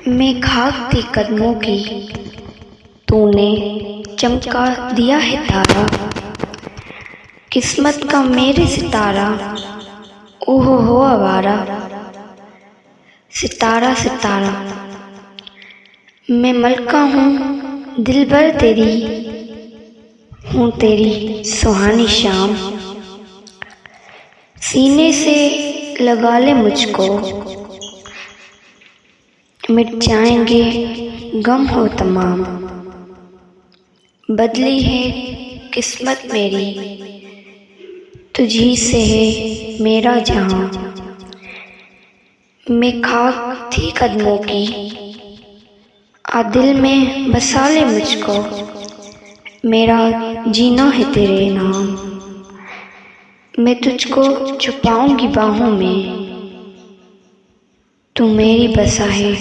मैं खाक थी कदमों की, तूने चमका दिया है तारा। किस्मत का मेरे सितारा, ओहो हो आवारा। सितारा सितारा मैं मलका हूँ दिलबर तेरी, हूँ तेरी सुहानी शाम। सीने से लगा ले मुझको, मिट जाएंगे गम हो तमाम। बदली है किस्मत मेरी, तुझी से है मेरा जहां। मैं खाक थी कदमों की, आ दिल में बसा ले मुझको। मेरा जीना है तेरे नाम। मैं तुझको छुपाऊंगी बाहों में, तू मेरी बसा है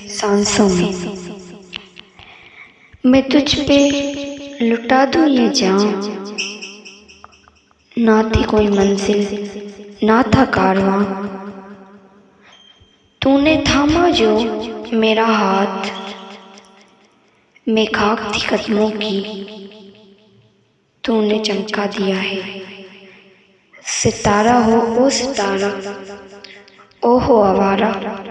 सांसों में। मैं तुझ पे लुटा दूं ये जान, ना थी कोई मंजिल ना था कारवां। तूने थामा जो मेरा हाथ, मैं खाक थी कदमों की, तूने चमका दिया है। सितारा हो ओ सितारा, ओ हो आवारा।